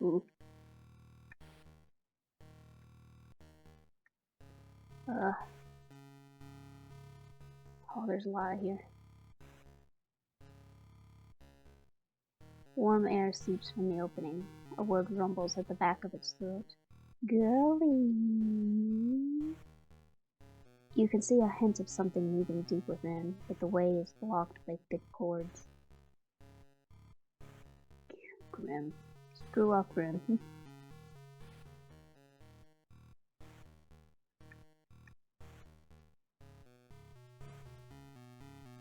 Ooh. Oh, there's a lot here. Warm air seeps from the opening. A word rumbles at the back of its throat. Girlie. You can see a hint of something moving deep within, but the way is blocked by thick cords. Grim. Screw up, Grim.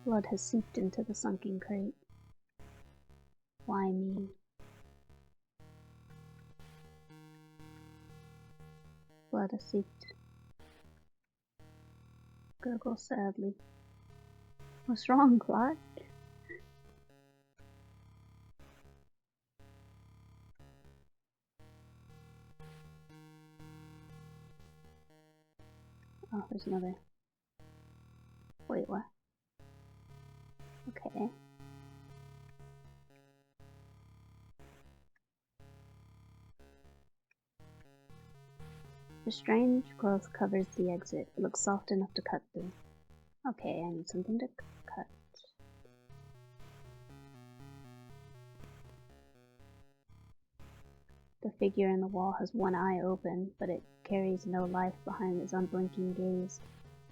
Blood has seeped into the sunken crate. Why me? Blood has seeped. Gurgle sadly. What's wrong, Claude? Oh, there's another. Wait, what? Okay. The strange growth covers the exit. It looks soft enough to cut through. Okay, I need something to cut. The figure in the wall has one eye open, but it carries no life behind its unblinking gaze.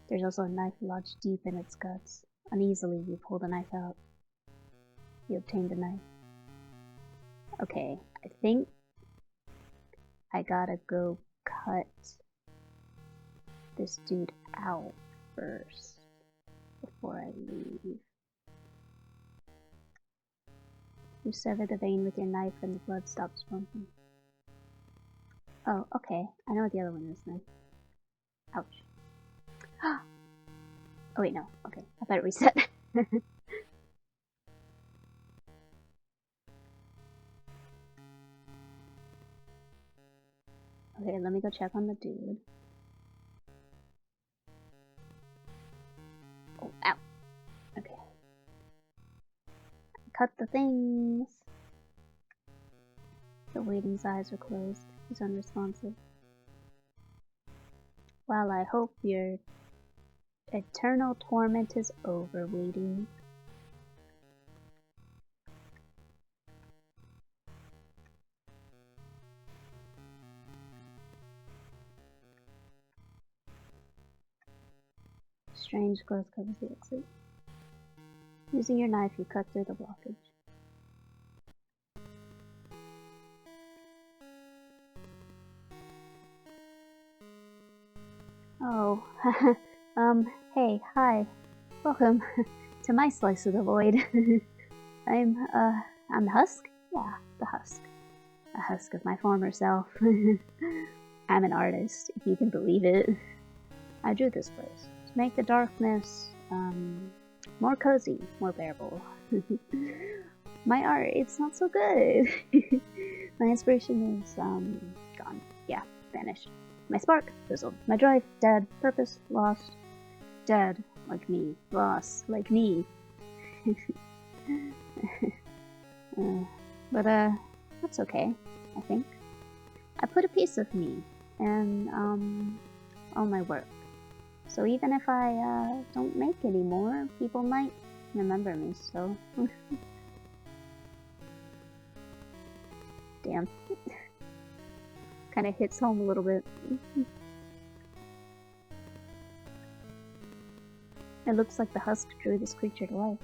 There's also a knife lodged deep in its guts. Uneasily, you pull the knife out. You obtain the knife. Okay, I think I gotta go cut this dude out first before I leave. You sever the vein with your knife and the blood stops pumping. Oh, okay. I know what the other one is then. Ouch. Oh wait, no. Okay. I thought it reset. Okay, let me go check on the dude. Oh, ow. Okay. Cut the things. The waiting's eyes are closed. He's unresponsive. Well, I hope your eternal torment is over, waiting. Strange growth covers the exit. Using your knife, you cut through the blockage. Oh, hey, hi. Welcome to my slice of the void. I'm the Husk? Yeah, the Husk. A husk of my former self. I'm an artist, if you can believe it. I drew this place to make the darkness, more cozy, more bearable. My art, it's not so good. My inspiration is, gone. Yeah, vanished. My spark, fizzled. My drive, dead. Purpose, lost. Dead, like me. Lost, like me. But, that's okay, I think. I put a piece of me in, all my work. So even if I, don't make any more, people might remember me, so... Damn. Kinda hits home a little bit. It looks like the husk drew this creature to life.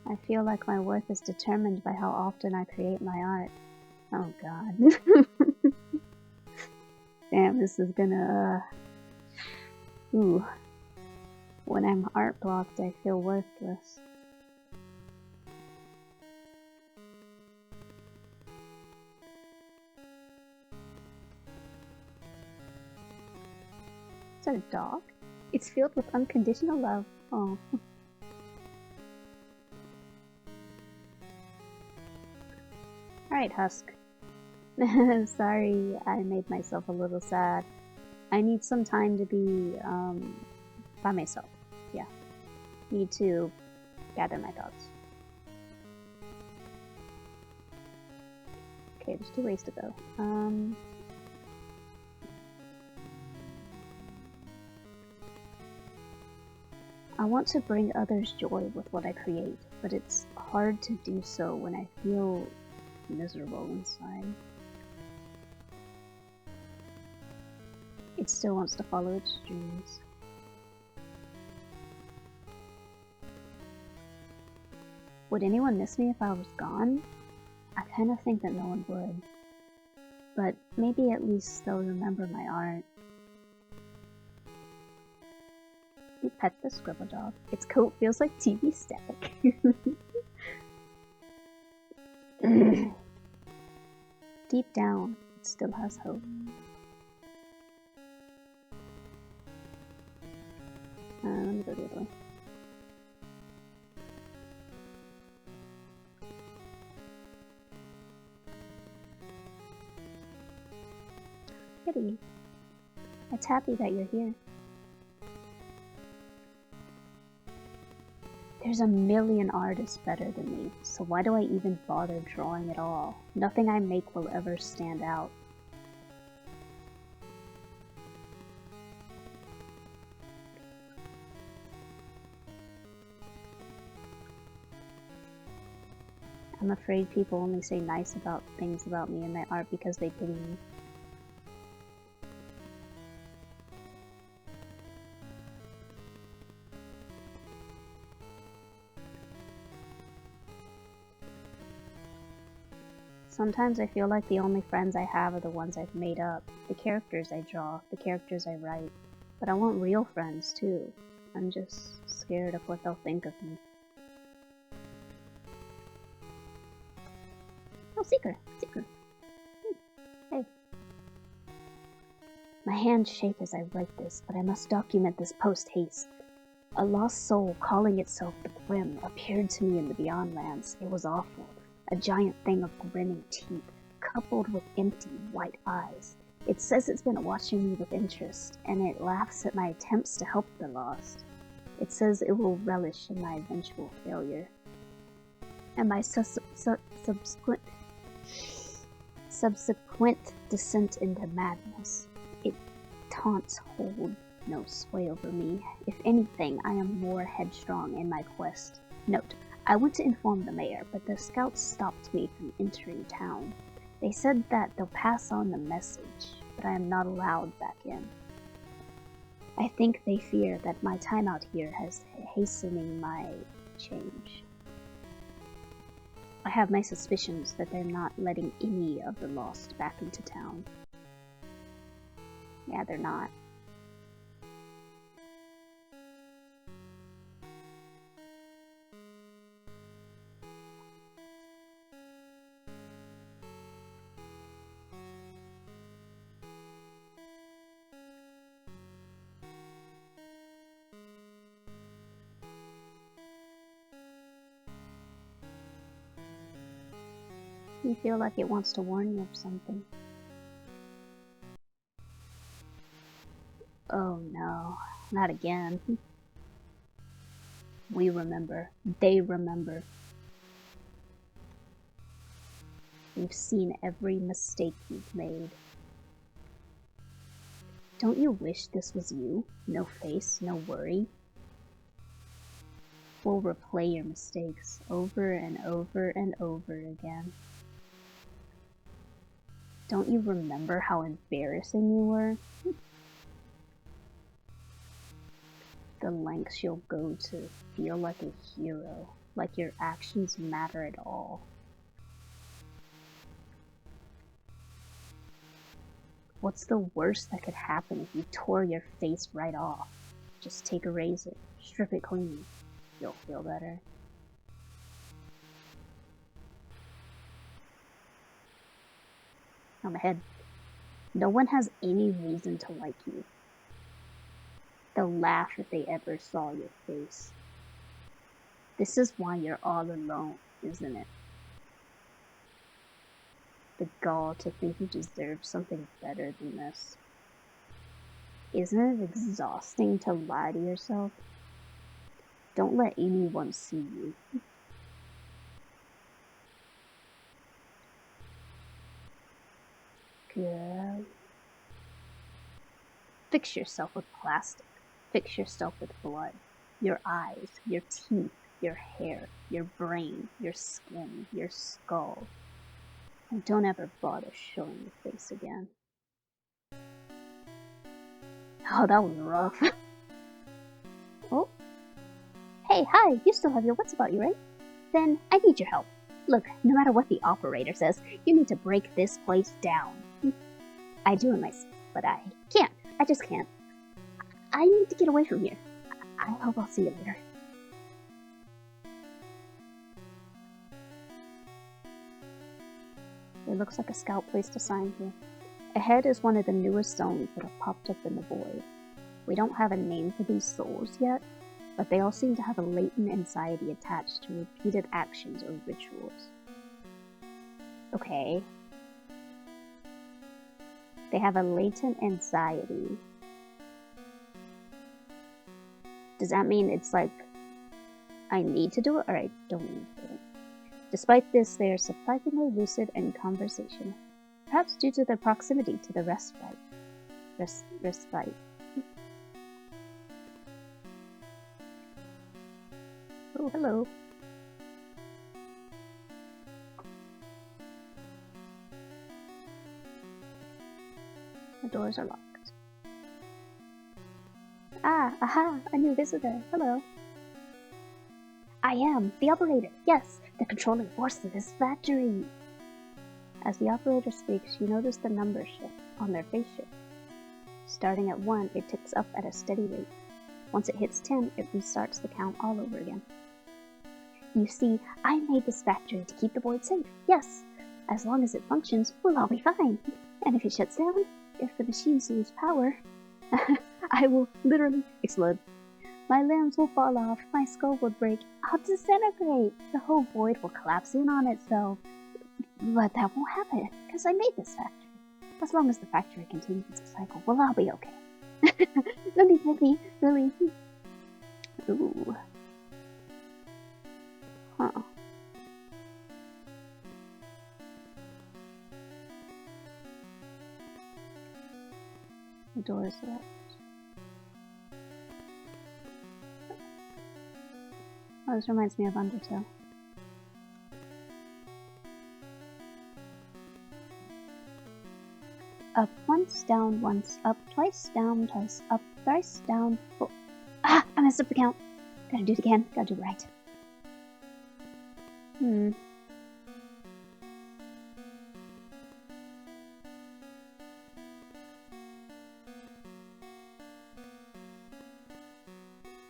I feel like my worth is determined by how often I create my art. Oh god. Damn, this is gonna, Ooh. When I'm art blocked, I feel worthless. Is that a dog? It's filled with unconditional love. Oh. Alright, Husk. Sorry I made myself a little sad. I need some time to be, by myself. Yeah. Need to gather my thoughts. Okay, there's 2 ways to go. I want to bring others joy with what I create, but it's hard to do so when I feel miserable inside. It still wants to follow its dreams. Would anyone miss me if I was gone? I kind of think that no one would. But maybe at least they'll remember my art. You pet the scribble dog. Its coat feels like TV static. Deep down, it still has hope. Let me go the other way. Kitty, it's happy that you're here. There's a million artists better than me, so why do I even bother drawing at all? Nothing I make will ever stand out. I'm afraid people only say nice things about me and my art because they pity me. Sometimes I feel like the only friends I have are the ones I've made up, the characters I draw, the characters I write. But I want real friends too. I'm just scared of what they'll think of me. Oh, Seeker! Seeker! Hey. My hands shake as I write this, but I must document this post-haste. A lost soul calling itself the Grim appeared to me in the Beyond Lands. It was awful. A giant thing of grinning teeth, coupled with empty, white eyes. It says it's been watching me with interest, and it laughs at my attempts to help the lost. It says it will relish in my eventual failure. And my subsequent descent into madness. It taunts hold no sway over me. If anything, I am more headstrong in my quest. Note, I went to inform the mayor, but the scouts stopped me from entering town. They said that they'll pass on the message, but I am not allowed back in. I think they fear that my time out here has hastening my change. I have my suspicions that they're not letting any of the lost back into town. Yeah, they're not. You feel like it wants to warn you of something. Oh no, not again. We remember. They remember. We've seen every mistake you've made. Don't you wish this was you? No face, no worry. We'll replay your mistakes over and over and over again. Don't you remember how embarrassing you were? The lengths you'll go to feel like a hero, like your actions matter at all. What's the worst that could happen if you tore your face right off? Just take a razor, strip it clean. You'll feel better. I'm ahead. No one has any reason to like you. They'll laugh if they ever saw your face. This is why you're all alone, isn't it? The gall to think you deserve something better than this. Isn't it exhausting to lie to yourself? Don't let anyone see you. Good. Fix yourself with plastic. Fix yourself with blood. Your eyes, your teeth, your hair, your brain, your skin, your skull. And don't ever bother showing your face again. Oh, that was rough. Oh. Hey, hi, you still have your wits about you, right? Then I need your help. Look, no matter what the operator says, you need to break this place down. I do it myself, but I can't. I just can't. I need to get away from here. I hope I'll see you later. It looks like a scout placed a sign here. Ahead is one of the newest zones that have popped up in the void. We don't have a name for these souls yet, but they all seem to have a latent anxiety attached to repeated actions or rituals. Okay. They have a latent anxiety. Does that mean it's like, I need to do it or I don't need to do it? Despite this, they are surprisingly lucid and conversational. Perhaps due to their proximity to the respite. Respite. Oh, hello. The doors are locked. Ah, aha, a new visitor. Hello. I am, the operator. Yes, the controlling force of this factory. As the operator speaks, you notice the number shift on their face shift. Starting at 1, it ticks up at a steady rate. Once it hits 10, it restarts the count all over again. You see, I made this factory to keep the void safe. Yes, as long as it functions, we'll all be fine. And if it shuts down, if the machines lose power, I will literally explode. My limbs will fall off, my skull will break, I'll disintegrate. The whole void will collapse in on itself. But that won't happen, because I made this factory. As long as the factory continues its cycle, we'll all be okay. Don't need to make me really... Ooh. Huh. The door is locked. Oh, this reminds me of Undertale. Up once, down once, up twice, down twice, up thrice, down four. Ah! I messed up the count. Gotta do it again. Gotta do it right.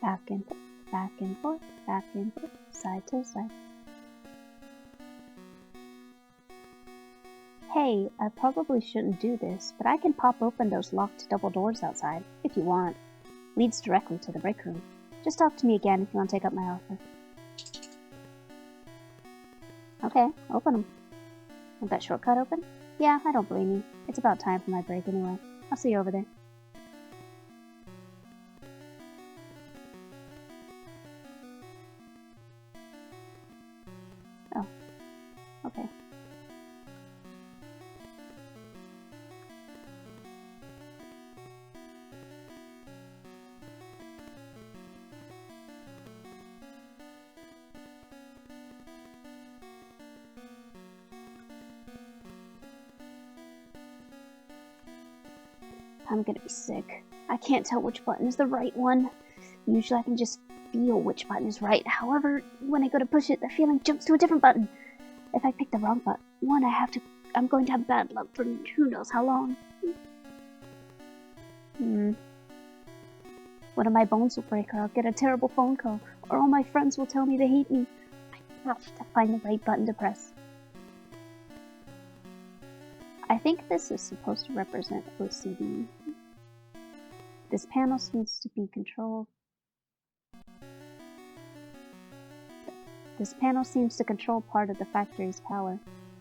Back and forth, back and forth, back and forth, side to side. Hey, I probably shouldn't do this, but I can pop open those locked double doors outside, if you want. Leads directly to the break room. Just talk to me again if you want to take up my offer. Okay, open them. Want that shortcut open? Yeah, I don't blame you. It's about time for my break anyway. I'll see you over there. Oh. Okay. I'm gonna be sick. I can't tell which button is the right one. Usually I can just feel which button is right. However, when I go to push it, the feeling jumps to a different button. If I pick the wrong button, I'm going to have bad luck for who knows how long. One of my bones will break, or I'll get a terrible phone call, or all my friends will tell me they hate me. I have to find the right button to press. I think this is supposed to represent OCD. This panel seems to be controlled. This panel seems to control part of the factory's power.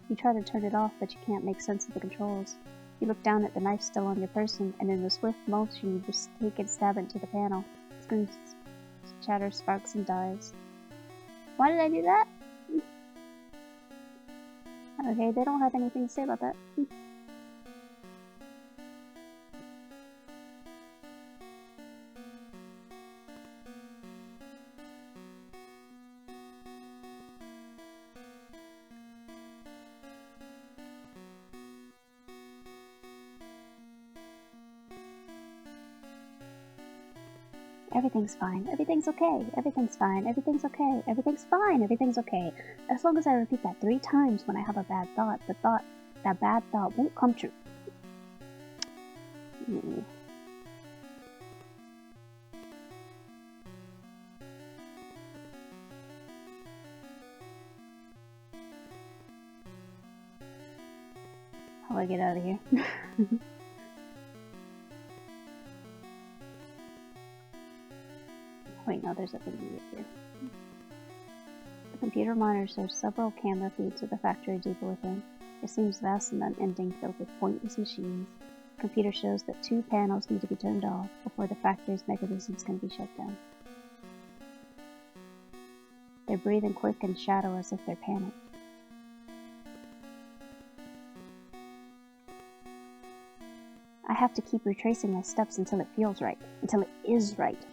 You try to turn it off, but you can't make sense of the controls. You look down at the knife still on your person, and in a swift motion you just take and stab into the panel. Screws shatters, sparks, and dies. Why did I do that? Okay, they don't have anything to say about that. Everything's fine. Everything's okay. Everything's fine. Everything's okay. Everything's fine. Everything's okay. As long as I repeat that 3 times when I have a bad thought, that bad thought won't come true. How do I get out of here? Wait, no, there's a thing here. The computer monitor shows several camera feeds of the factory deep within. It seems vast and unending, filled with pointless machines. The computer shows that 2 panels need to be turned off before the factory's mechanisms can be shut down. They're breathing quick and shadow as if they're panicked. I have to keep retracing my steps until it feels right, until it is right.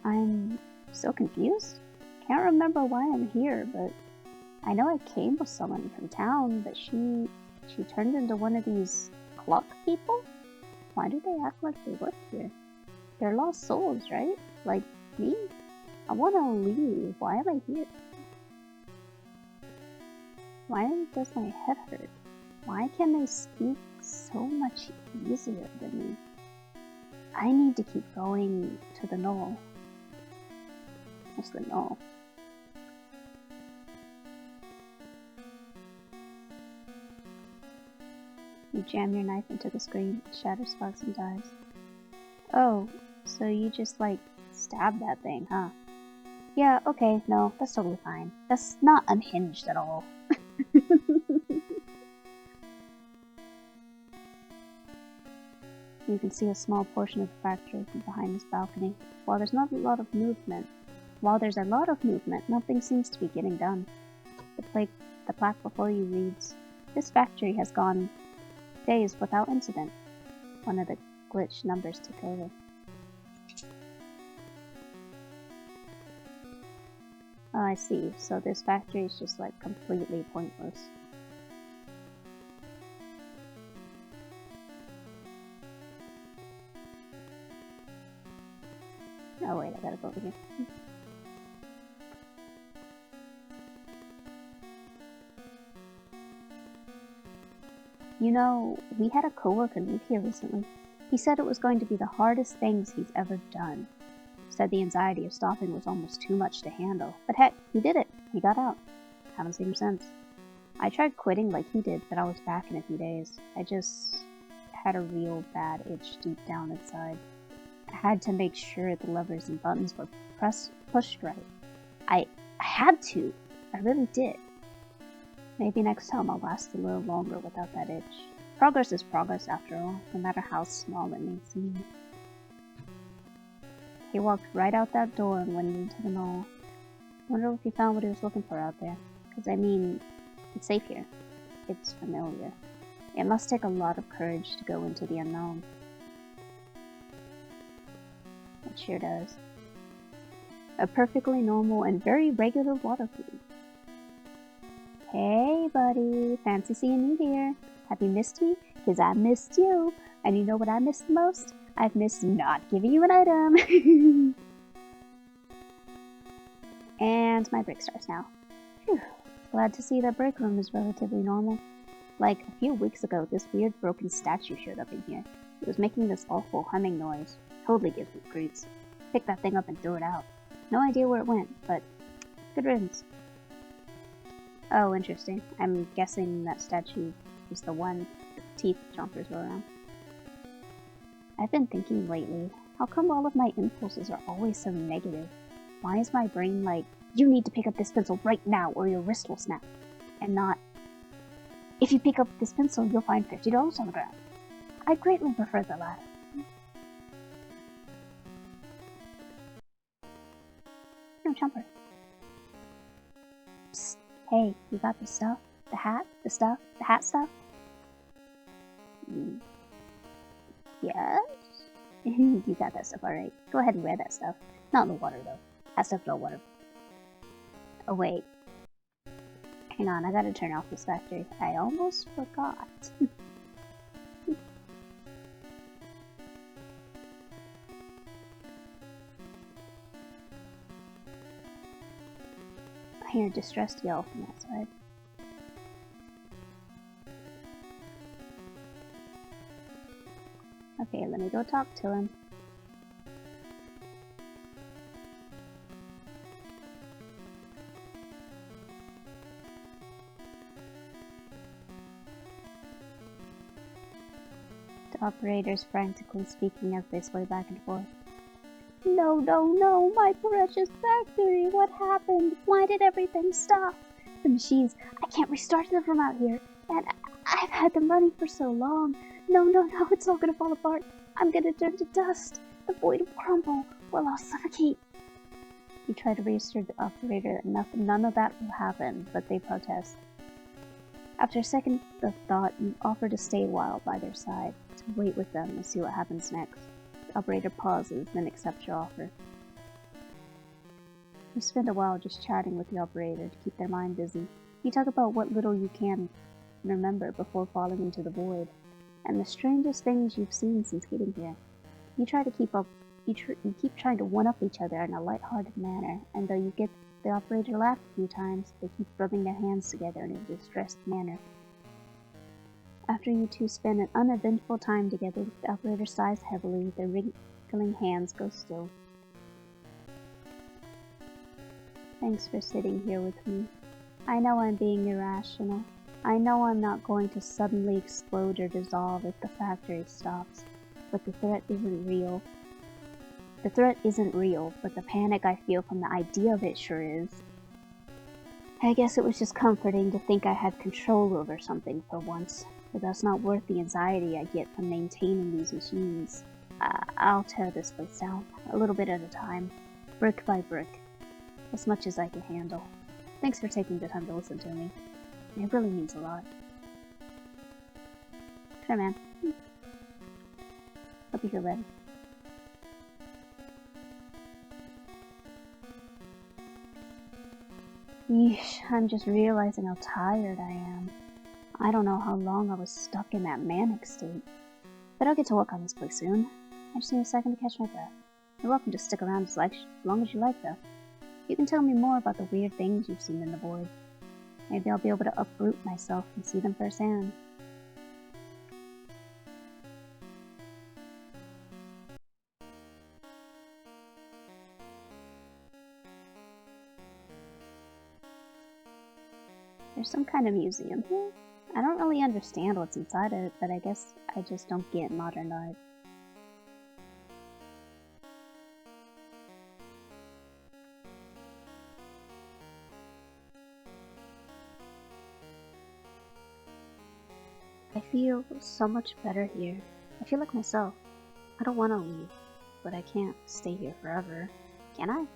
I'm so confused. Can't remember why I'm here, but I know I came with someone from town, but she turned into one of these clock people? Why do they act like they work here? They're lost souls, right? Like me? I wanna leave. Why am I here? Why does my head hurt? Why can they speak so much easier than me? I need to keep going to the knoll. What's the knoll? You jam your knife into the screen, it shatters, sparks, and dies. Oh, so you just like stabbed that thing, huh? Yeah, okay, no, that's totally fine. That's not unhinged at all. You can see a small portion of the factory from behind this balcony. While there's a lot of movement, nothing seems to be getting done. The plaque before you reads, "This factory has gone days without incident." One of the glitched numbers took over. Oh, I see. So this factory is just like completely pointless. Oh wait, I gotta go over here. You know, we had a coworker leave here recently. He said it was going to be the hardest things he's ever done. Said the anxiety of stopping was almost too much to handle. But heck, he did it. He got out. Haven't seen him since. I tried quitting like he did, but I was back in a few days. I just had a real bad itch deep down inside. I had to make sure the levers and buttons were pushed right. I had to. I really did. Maybe next time I'll last a little longer without that itch. Progress is progress after all, no matter how small it may seem. He walked right out that door and went into the mall. Wonder if he found what he was looking for out there. 'Cause I mean, it's safe here. It's familiar. It must take a lot of courage to go into the unknown. It sure does. A perfectly normal and very regular water food. Hey buddy, fancy seeing you here. Have you missed me? 'Cause I missed you. And you know what I missed the most? I've missed not giving you an item. And my break starts now. Phew. Glad to see that break room is relatively normal. Like, a few weeks ago, this weird broken statue showed up in here. It was making this awful humming noise. Totally gives me creeps. Picked that thing up and threw it out. No idea where it went, but good riddance. Oh, interesting. I'm guessing that statue is the one with teeth chompers were around. I've been thinking lately, how come all of my impulses are always so negative? Why is my brain like, you need to pick up this pencil right now or your wrist will snap? And not, if you pick up this pencil, you'll find $50 on the ground. I greatly prefer the latter. no jumper. Psst. Hey, you got the stuff? The hat? The stuff? The hat stuff? Yes? You got that stuff, alright. Go ahead and wear that stuff. Not in the water, though. That stuff no water. Oh, wait. Hang on, I gotta turn off this factory. I almost forgot. I hear a distressed yell from outside. Okay, let me go talk to him. The operator's frantically speaking as they sway back and forth. No, no, no, my precious factory! What happened? Why did everything stop? The machines, I can't restart them from out here. And I've had them running for so long. No, no, no, it's all gonna fall apart. I'm gonna turn to dust. The void will crumble. We'll all suffocate. You try to reassure the operator that none of that will happen, but they protest. After a second of thought, you offer to stay a while by their side, to wait with them and see what happens next. The operator pauses, then accepts your offer. You spend a while just chatting with the operator to keep their mind busy. You talk about what little you can remember before falling into the void, and the strangest things you've seen since getting here. You try to keep up. You keep trying to one-up each other in a light-hearted manner, and though you get the operator laugh a few times, they keep rubbing their hands together in a distressed manner. After you two spend an uneventful time together, the operator sighs heavily, their wrinkling hands go still. Thanks for sitting here with me. I know I'm being irrational. I know I'm not going to suddenly explode or dissolve if the factory stops, but the threat isn't real. The threat isn't real, but the panic I feel from the idea of it sure is. I guess it was just comforting to think I had control over something for once, but that's not worth the anxiety I get from maintaining these machines. I'll tear this place down, a little bit at a time, brick by brick, as much as I can handle. Thanks for taking the time to listen to me. It really means a lot. Sure, man. Hope you feel better. Yeesh, I'm just realizing how tired I am. I don't know how long I was stuck in that manic state. But I'll get to work on this place soon. I just need a second to catch my breath. You're welcome to stick around as long as you like, though. You can tell me more about the weird things you've seen in the void. Maybe I'll be able to uproot myself and see them firsthand. There's some kind of museum here. I don't really understand what's inside it, but I guess I just don't get modern art. I feel so much better here. I feel like myself. I don't want to leave, but I can't stay here forever. Can I?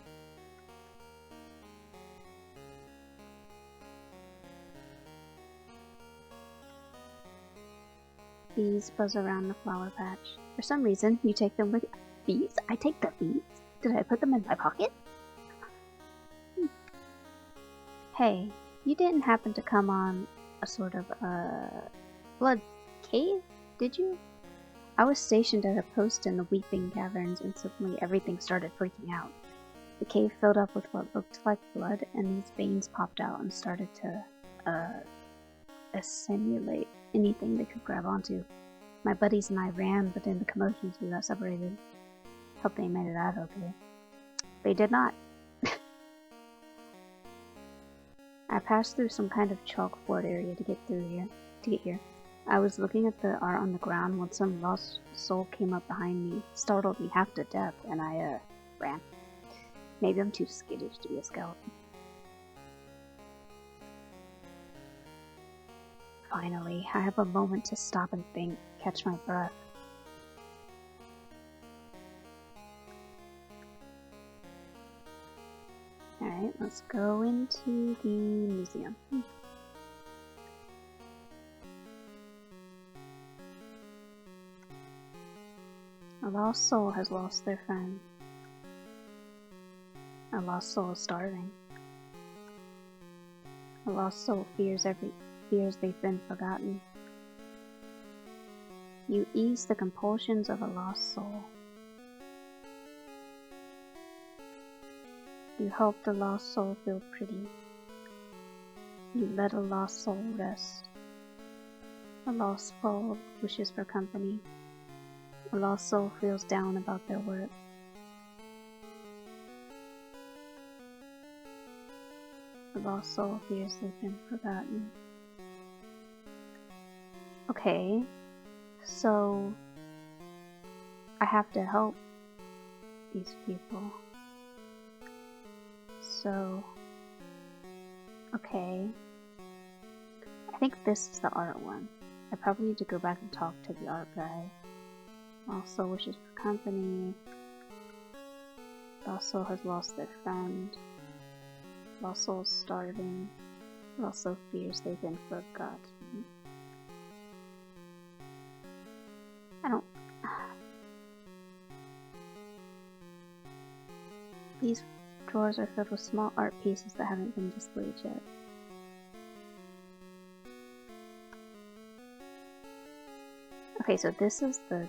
Bees buzz around the flower patch. For some reason, you take them with you. Bees? I take the bees? Did I put them in my pocket? Hey, you didn't happen to come on a sort of, blood cave, did you? I was stationed at a post in the Weeping Caverns, and suddenly everything started freaking out. The cave filled up with what looked like blood, and these veins popped out and started to, assimilate anything they could grab onto. My buddies and I ran, but in the commotions we got separated. Hope they made it out okay. They did not. I passed through some kind of chalkboard area to get here. I was looking at the art on the ground when some lost soul came up behind me, startled me half to death, and I, ran. Maybe I'm too skittish to be a skeleton. Finally, I have a moment to stop and think, catch my breath. let's go into the museum. A lost soul has lost their friend. A lost soul is starving. A lost soul fears they've been forgotten. You ease the compulsions of a lost soul. You help the lost soul feel pretty. You let a lost soul rest. A lost soul wishes for company. A lost soul feels down about their work. A lost soul fears they've been forgotten. Okay, so I have to help these people. So, okay. I think this is the art one. I probably need to go back and talk to the art guy. Also wishes for company. Lost soul has lost their friend. Lost soul's starving. Lost soul fears they've been forgotten. I don't... These drawers are filled with small art pieces that haven't been displayed yet. Okay, so this is the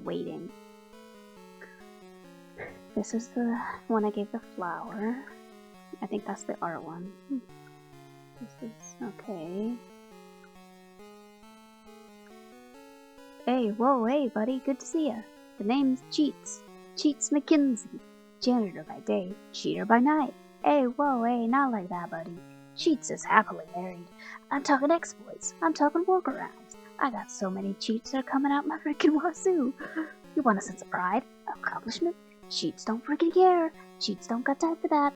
waiting. This is the one I gave the flower. I think that's the art one. This is okay. Hey, whoa, hey, buddy, good to see ya. The name's Cheats. Cheats McKinsey. Janitor by day, cheater by night. Hey, whoa, hey, not like that, buddy. Cheats is happily married. I'm talking exploits. I'm talking workarounds. I got so many cheats they're coming out my freaking wazoo. You want a sense of pride? Accomplishment? Cheats don't freaking care. Cheats don't got time for that.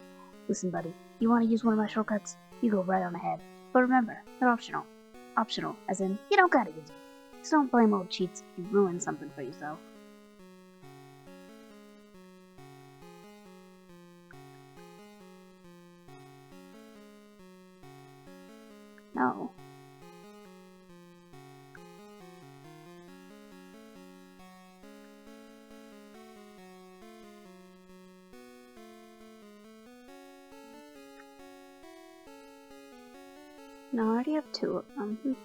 Listen, buddy, you want to use one of my shortcuts? You go right on ahead. But remember, they're optional. Optional, as in, you don't gotta use them. So don't blame old cheats if you ruin something for yourself. No. No, I already have two of them.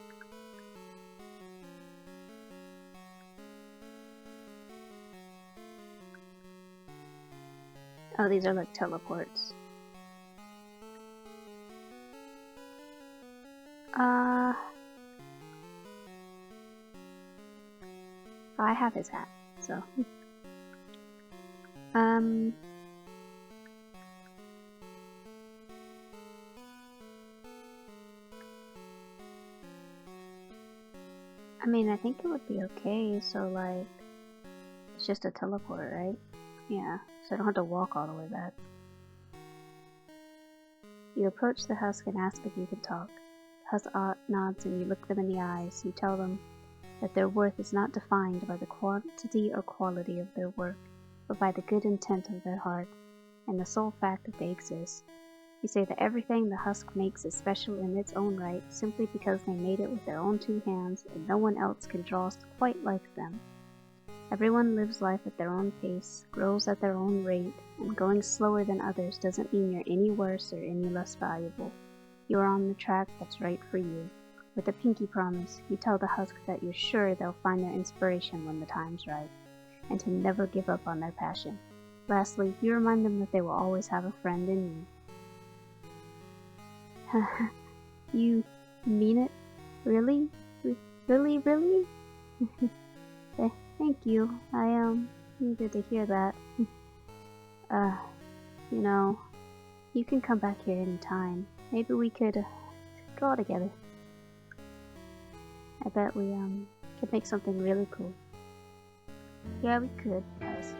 Oh, these are like teleports. I have his hat, so. I mean, I think it would be okay, so like, it's just a teleport, right? Yeah, so I don't have to walk all the way back. You approach the husk and ask if you can talk. The husk nods and you look them in the eyes. You tell them that their worth is not defined by the quantity or quality of their work, but by the good intent of their heart, and the sole fact that they exist. You say that everything the husk makes is special in its own right, simply because they made it with their own two hands, and no one else can draw quite like them. Everyone lives life at their own pace, grows at their own rate, and going slower than others doesn't mean you're any worse or any less valuable. You are on the track that's right for you. With a pinky promise, you tell the husk that you're sure they'll find their inspiration when the time's right, and to never give up on their passion. Lastly, you remind them that they will always have a friend in you. You mean it? Really? Really? Thank you. I needed to hear that. You know, you can come back here anytime. Maybe we could draw together. I bet we could make something really cool. Yeah, we could, guys.